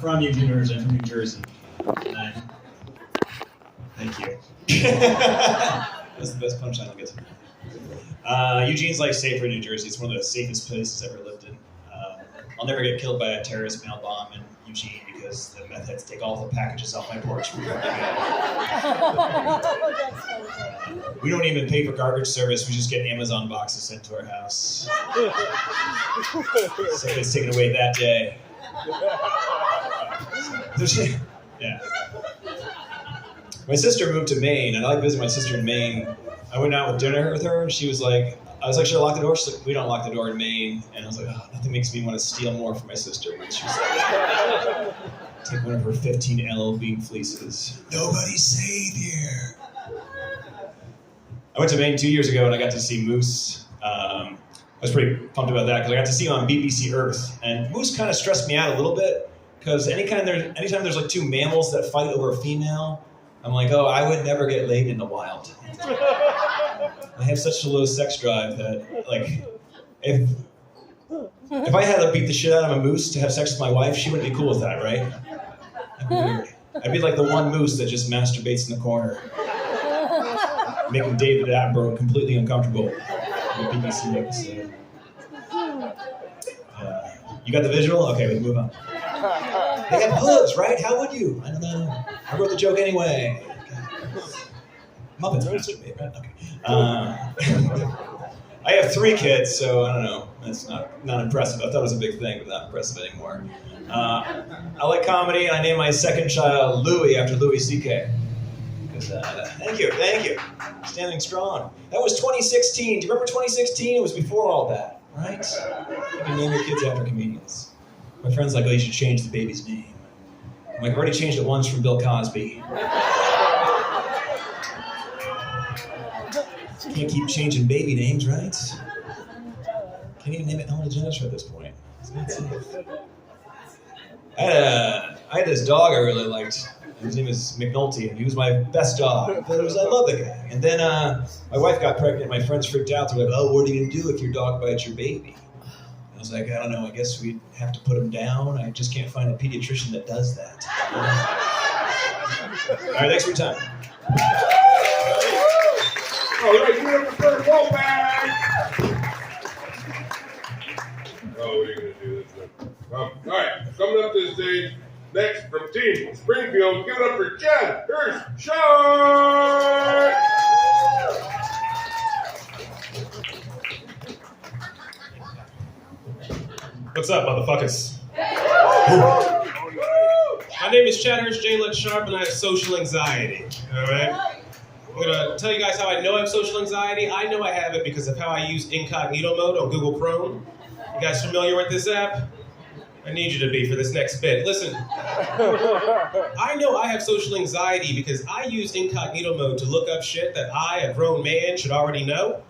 from Eugene, originally from New Jersey. Thank you. That's the best punchline I'll get to. Eugene's like safer in New Jersey. It's one of the safest places I've ever lived in. I'll never get killed by a terrorist mail bomb in Eugene because the meth heads take all the packages off my porch before they go. We don't even pay for garbage service. We just get Amazon boxes sent to our house. So it's taken away that day. Yeah. My sister moved to Maine, and I like visiting my sister in Maine. I went out with dinner with her, and she was like, I was like, should I lock the door? She's like, we don't lock the door in Maine. And I was like, oh, nothing makes me want to steal more from my sister. And she was like, take one of her 15 LL Bean fleeces. Nobody's safe here. I went to Maine 2 years ago, and I got to see moose. I was pretty pumped about that, because I got to see him on BBC Earth. And moose kind of stressed me out a little bit, because anytime there's like two mammals that fight over a female, I'm like, oh, I would never get laid in the wild. I have such a low sex drive that, like, if I had to beat the shit out of a moose to have sex with my wife, she wouldn't be cool with that, right? That'd be weird. I'd be like the one moose that just masturbates in the corner, making David Attenborough completely uncomfortable in the BBC episode. You got the visual? Okay, we can move on. They have hooves, right? How would you? I don't know. I wrote the joke anyway. Muppets masturbate, right? Okay. I have 3 kids, so I don't know. That's not impressive. I thought it was a big thing, but not impressive anymore. I like comedy, and I named my second child Louis after Louis C.K. Thank you. Standing strong. That was 2016. Do you remember 2016? It was before all that, right? You can name your kids after comedians. My friend's like, oh, you should change the baby's name. I'm like, I already changed it once from Bill Cosby. Can't keep changing baby names, right? Can't even name it Ellen DeGeneres at this point. It's not safe. I had this dog I really liked. His name is McNulty, and he was my best dog. I love the guy. And then my wife got pregnant, my friends freaked out. They're like, oh, what are you going to do if your dog bites your baby? I was like, I don't know, I guess we'd have to put him down. I just can't find a pediatrician that does that. All right, thanks for your time. All right, give it up for Kurt Wolfman! Oh, what are you going to do this time? All right, coming up to the stage, next from Team Springfield, give it up for Jen Hirsch-Short! What's up, motherfuckers? My name is Chad Hirsch Sharp, and I have social anxiety. All right? I'm gonna tell you guys how I know I have social anxiety. I know I have it because of how I use incognito mode on Google Chrome. You guys familiar with this app? I need you to be for this next bit. Listen, I know I have social anxiety because I use incognito mode to look up shit that I, a grown man, should already know.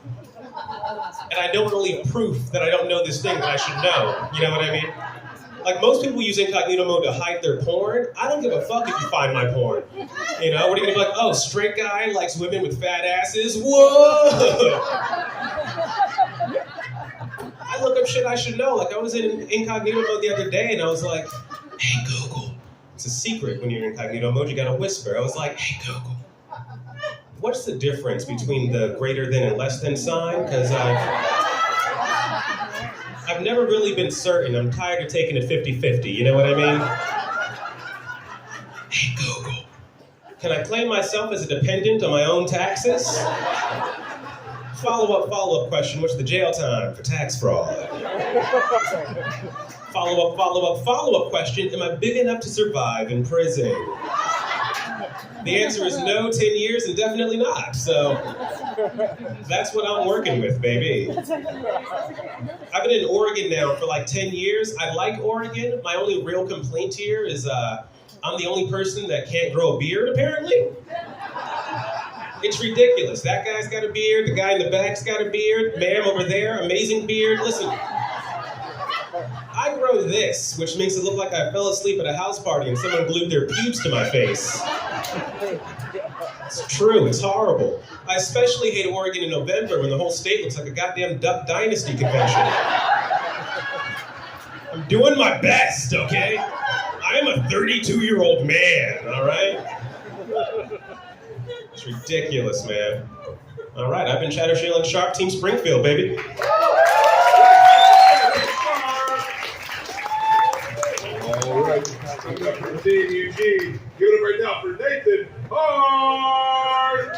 And I don't want to leave proof that I don't know this thing that I should know. You know what I mean? Like, most people use incognito mode to hide their porn. I don't give a fuck if you find my porn. You know, what are you gonna be like, oh, straight guy likes women with fat asses? Whoa! I look up shit I should know. Like, I was in incognito mode the other day, and I was like, hey, Google. It's a secret when you're in incognito mode. You gotta whisper. I was like, hey, Google. What's the difference between the greater than and less than sign? Because I've never really been certain. I'm tired of taking it 50-50, you know what I mean? Hey, Google, can I claim myself as a dependent on my own taxes? Follow-up question, what's the jail time for tax fraud? Follow-up question, am I big enough to survive in prison? The answer is no, 10 years, and definitely not. So that's what I'm working with, baby. I've been in Oregon now for like 10 years. I like Oregon. My only real complaint here is I'm the only person that can't grow a beard, apparently. It's ridiculous. That guy's got a beard. The guy in the back's got a beard. Ma'am over there, amazing beard. Listen, I grow this, which makes it look like I fell asleep at a house party and someone glued their pubes to my face. It's true, it's horrible. I especially hate Oregon in November when the whole state looks like a goddamn Duck Dynasty convention. I'm doing my best, okay? I'm a 32-year-old man, all right? It's ridiculous, man. All right, I've been Chatter Shailen Sharp, Team Springfield, baby. All right, coming up from Team Eugene. Give it up right now for Nathan Hart.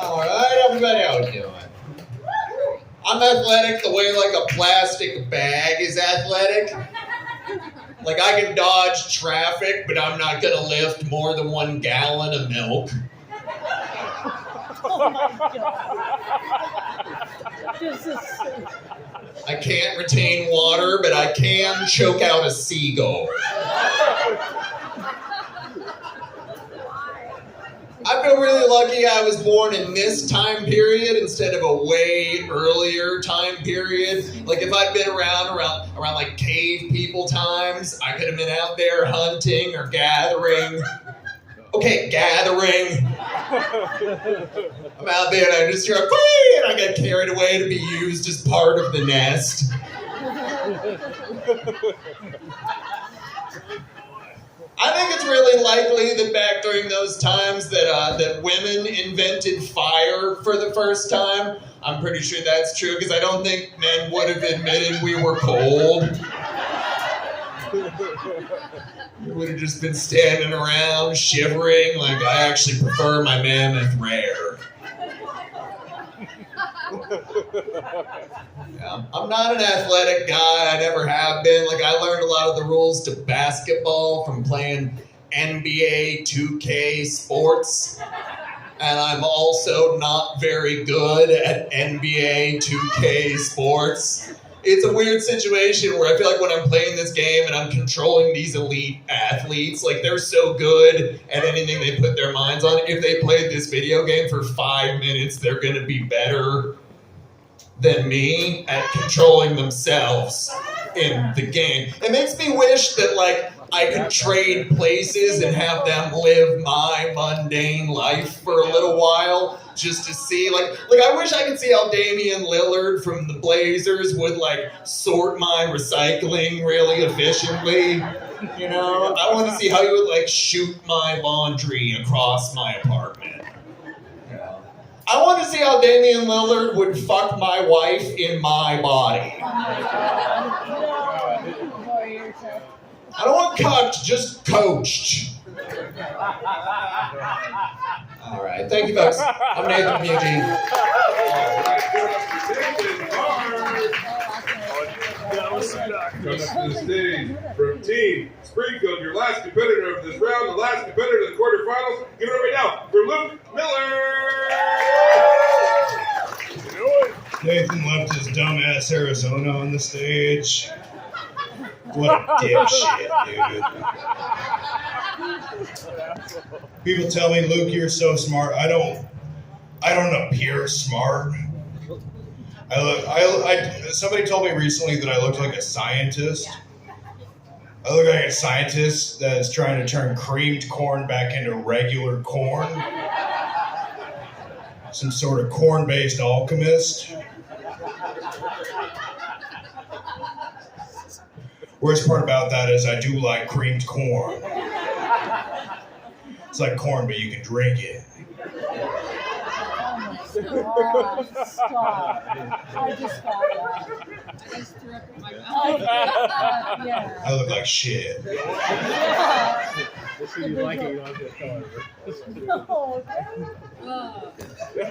All right, everybody, how we doing? I'm athletic the way like a plastic bag is athletic. Like I can dodge traffic, but I'm not gonna lift more than 1 gallon of milk. Oh my God. This is I can't retain water, but I can choke out a seagull. I feel really lucky I was born in this time period instead of a way earlier time period. Like if I'd been around like cave people times, I could have been out there hunting or gathering. Okay, gathering. I'm out there and I just hear a "Whee!" and I get carried away to be used as part of the nest. I think it's really likely that back during those times that women invented fire for the first time. I'm pretty sure that's true because I don't think men would have admitted we were cold. We would have just been standing around shivering like I actually prefer my mammoth rare. Yeah, I'm not an athletic guy. I never have been. Like I learned a lot of the rules to basketball from playing NBA 2K sports. And I'm also not very good at NBA 2K sports. It's a weird situation where I feel like when I'm playing this game and I'm controlling these elite athletes, like they're so good at anything they put their minds on. If they played this video game for 5 minutes, they're gonna be better than me at controlling themselves in the game. It makes me wish that like I could trade places and have them live my mundane life for a little while just to see like I wish I could see how Damian Lillard from the Blazers would like sort my recycling really efficiently. You know, I want to see how he would like shoot my laundry across my apartment. I want to see how Damian Lillard would fuck my wife in my body. I don't want cucked, just coached. All right, thank you, folks. I'm Nathan from Eugene. Coming up to the stage from Team Springfield, your last competitor of this round, the last competitor of the quarterfinals. Give it up right now for Luke Miller. Nathan left his dumbass Arizona on the stage. What a dipshit, dude. People tell me, Luke, you're so smart. I don't appear smart. Somebody told me recently that I looked like a scientist. I look like a scientist that's trying to turn creamed corn back into regular corn. Some sort of corn-based alchemist. Worst part about that is I do like creamed corn. It's like corn, but you can drink it. Oh, stop. I just got that. I just threw up in my mouth. Yeah. I look like shit. This is like it, you don't have to tell her. Oh, Oh. You're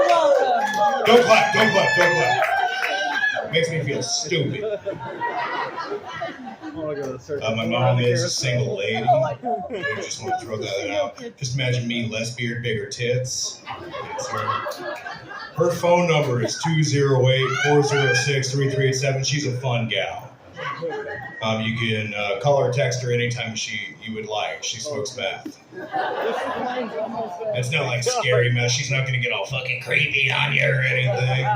welcome. Don't clap, don't clap, don't clap. Makes me feel stupid. My mom is a single lady. I just want to throw that out. Just imagine me, less beard, bigger tits. Her phone number is 208-406-3387. She's a fun gal. You can call her or text her anytime you would like. She smokes meth. It's not like scary meth. She's not going to get all fucking creepy on you or anything.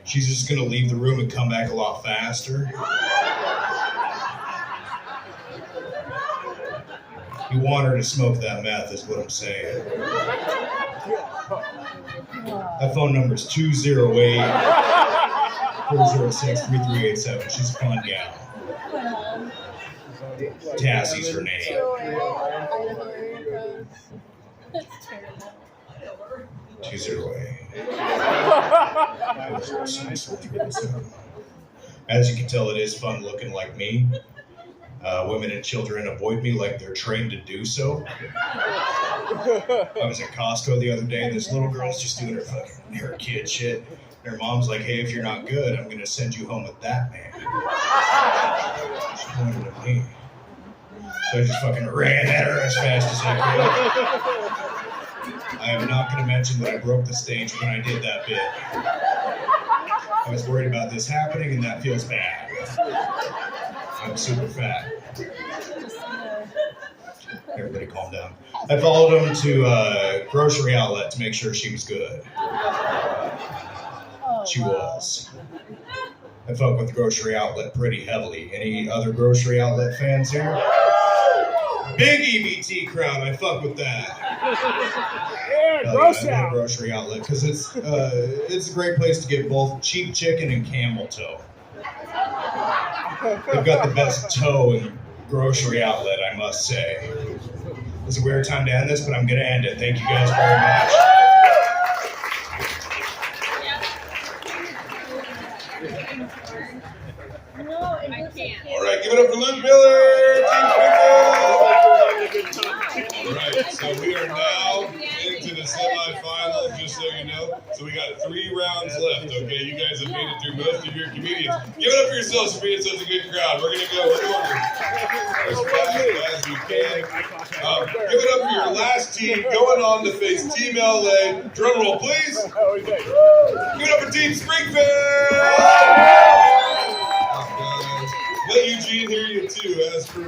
She's just going to leave the room and come back a lot faster. You want her to smoke that meth is what I'm saying. That phone number is 208-406-3387. She's a fun gal. Tassie's her name. That's terrible. 208. As you can tell, it is fun looking like me. Women and children avoid me like they're trained to do so. I was at Costco the other day, and this little girl's just doing her kid shit. And her mom's like, "Hey, if you're not good, I'm going to send you home with that man." She pointed at me. So I just fucking ran at her as fast as I could. I am not going to mention that I broke the stage when I did that bit. I was worried about this happening, and that feels bad. I'm super fat. Everybody calm down. I followed him to a grocery outlet to make sure she was good. She was. I fuck with grocery outlet pretty heavily. Any other grocery outlet fans here? Big EBT crowd, I fuck with that. Yeah, grocery outlet. Grocery outlet, because it's a great place to get both cheap chicken and camel toe. They've got the best toe in grocery outlet, I must say. It's a weird time to end this, but I'm going to end it. Thank you guys very much. No, it I looks like can't. All right, give it up for Luke Miller. All right, so we are now into the semifinals, just so you know. So we got 3 rounds left, okay? You guys have made it through most of your comedians. Give it up for yourselves for being such a good crowd. We're going to go as fast as we can. Give it up for your last team going on to face Team LA. Drum roll, please. Give it up for Team Springfield. Let Eugene hear you too, as for...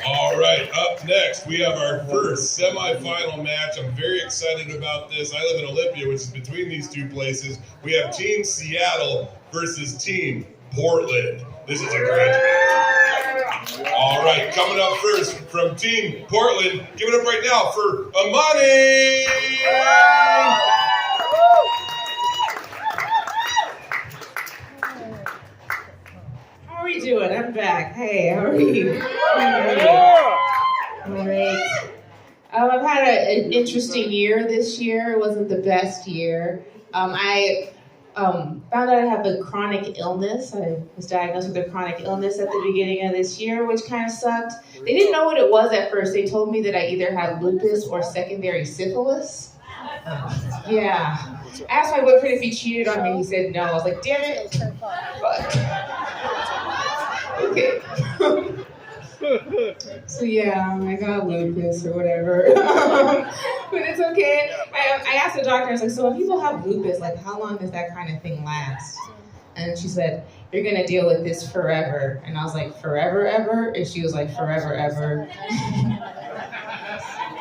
All right, up next, we have our first semifinal match. I'm very excited about this. I live in Olympia, which is between these two places. We have Team Seattle versus Team Portland. This is a great match. All right, coming up first from Team Portland, give it up right now for Amani! How are you doing? I'm back. Hey, how are you? Great. I've had an interesting year this year. It wasn't the best year. I found out I have a chronic illness. I was diagnosed with a chronic illness at the beginning of this year, which kind of sucked. They didn't know what it was at first. They told me that I either had lupus or secondary syphilis. Yeah. I asked my boyfriend if he cheated on me. He said no. I was like, damn it. Fuck. Okay. So yeah, I got lupus or whatever. But it's okay. I asked the doctor, I was like, so when people have lupus, like how long does that kind of thing last? And she said, you're gonna deal with this forever. And I was like, forever ever? And she was like, forever ever.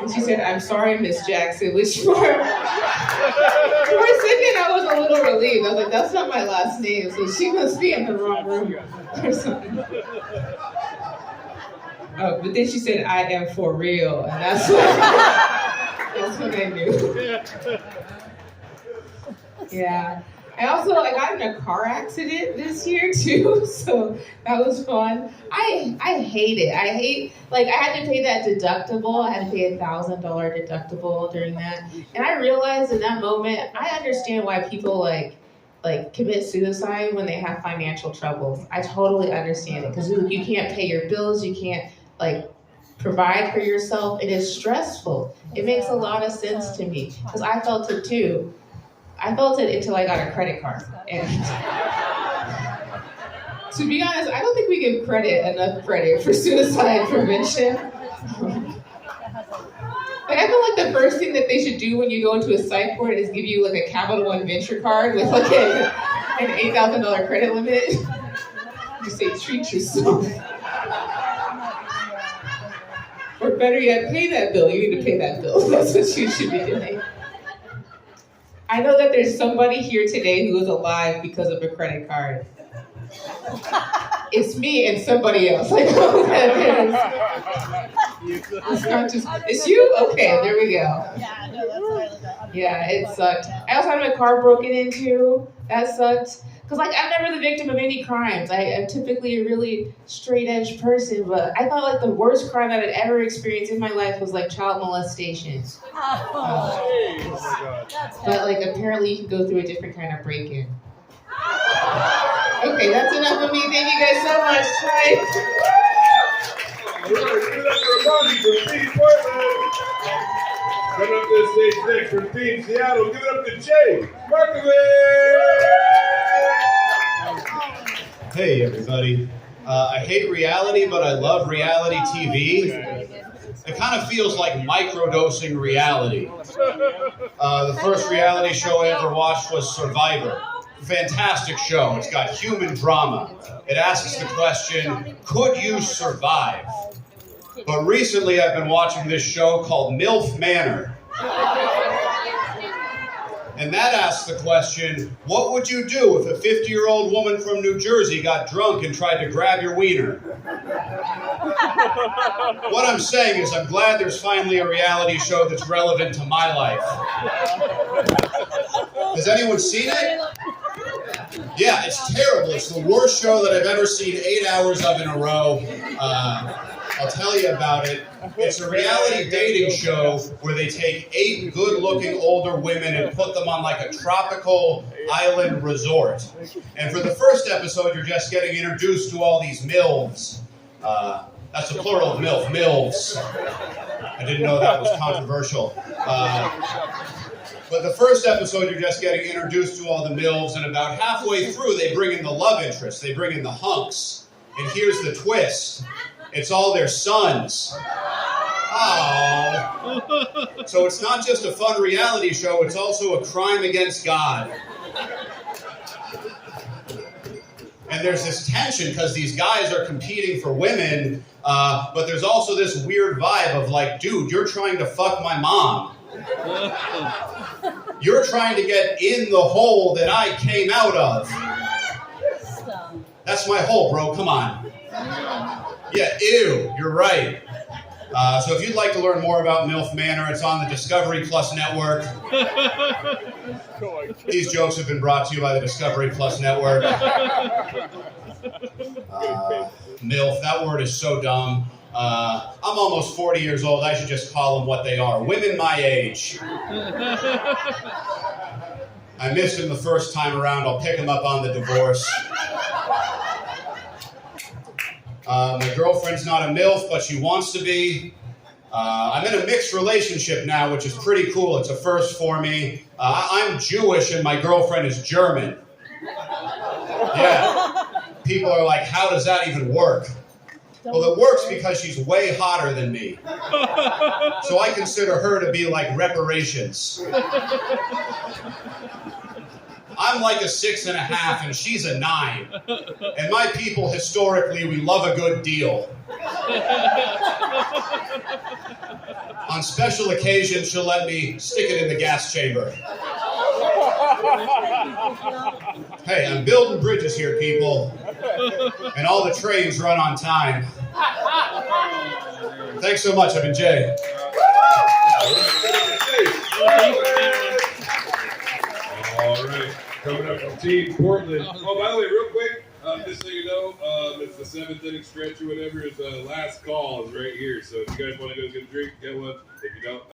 And she said, I'm sorry, Miss Jackson, which for a second I was a little relieved. I was like, that's not my last name, so she must be in the wrong room or something. But then she said, I am for real, and that's what I knew. Yeah. I got in a car accident this year too, so that was fun. I hate it. I had to pay that deductible. I had to pay $1,000 deductible during that. And I realized in that moment, I understand why people like commit suicide when they have financial troubles. I totally understand it because you can't pay your bills, you can't provide for yourself. It is stressful. It makes a lot of sense to me because I felt it too. I felt it until I got a credit card. And to be honest, I don't think we give enough credit for suicide prevention. I feel like the first thing that they should do when you go into a psych ward is give you a Capital One Venture card with an $8,000 credit limit. You say treat yourself. Or better yet, pay that bill. You need to pay that bill. That's what you should be doing. I know that there's somebody here today who is alive because of a credit card. It's me and somebody else. I know that it is. It's not just, it's you? Okay, there we go. Yeah, no, that's what I look at. Yeah, it sucked. I also had my car broken into. That sucked. Because, like, I'm never the victim of any crimes. I'm typically a really straight-edge person, but I thought, like, the worst crime that I'd ever experienced in my life was, like, child molestation. But, like, apparently you can go through a different kind of break-in. Okay, that's enough of me. Thank you guys so much. Bye. Give it up for Ramani from Team Portland. Coming up to the stage next from Team Seattle. Give it up to Jay Markovich. Hey everybody. I hate reality, but I love reality TV. It kind of feels like microdosing reality. The first reality show I ever watched was Survivor. Fantastic show. It's got human drama. It asks the question, could you survive? But recently I've been watching this show called MILF Manor. And that asks the question, what would you do if a 50-year-old woman from New Jersey got drunk and tried to grab your wiener? What I'm saying is I'm glad there's finally a reality show that's relevant to my life. Has anyone seen it? Yeah, it's terrible. It's the worst show that I've ever seen 8 hours of in a row. I'll tell you about it. It's a reality dating show where they take 8 good-looking older women and put them on like a tropical island resort. And for the first episode, you're just getting introduced to all these MILFs. That's the plural of MILF, MILFs. I didn't know that was controversial. But the first episode, you're just getting introduced to all the MILFs, and about halfway through, they bring in the love interest. They bring in the hunks. And here's the twist. It's all their sons. Oh. So it's not just a fun reality show, it's also a crime against God. And there's this tension because these guys are competing for women, but there's also this weird vibe of like, dude, you're trying to fuck my mom. You're trying to get in the hole that I came out of. That's my hole, bro. Come on. Yeah, ew, you're right. So if you'd like to learn more about MILF Manor, it's on the Discovery Plus network. These jokes have been brought to you by the Discovery Plus network. MILF, that word is so dumb. I'm almost 40 years old. I should just call them what they are. Women my age. I missed him the first time around. I'll pick him up on the divorce. My girlfriend's not a MILF, but she wants to be. I'm in a mixed relationship now, which is pretty cool. It's a first for me. I'm Jewish and my girlfriend is German. Yeah. People are like, how does that even work? Well, it works because she's way hotter than me. So I consider her to be like reparations. I'm like a 6.5 and she's a 9. And my people, historically, we love a good deal. On special occasions, she'll let me stick it in the gas chamber. Hey, I'm building bridges here, people. And all the trains run on time. Thanks so much. I've been Jay. All right. Coming up from Team Portland. Oh, by the way, real quick, just so you know, it's the 7th inning stretch or whatever. It's the last call is right here. So if you guys want to go get a drink, get one. If you don't,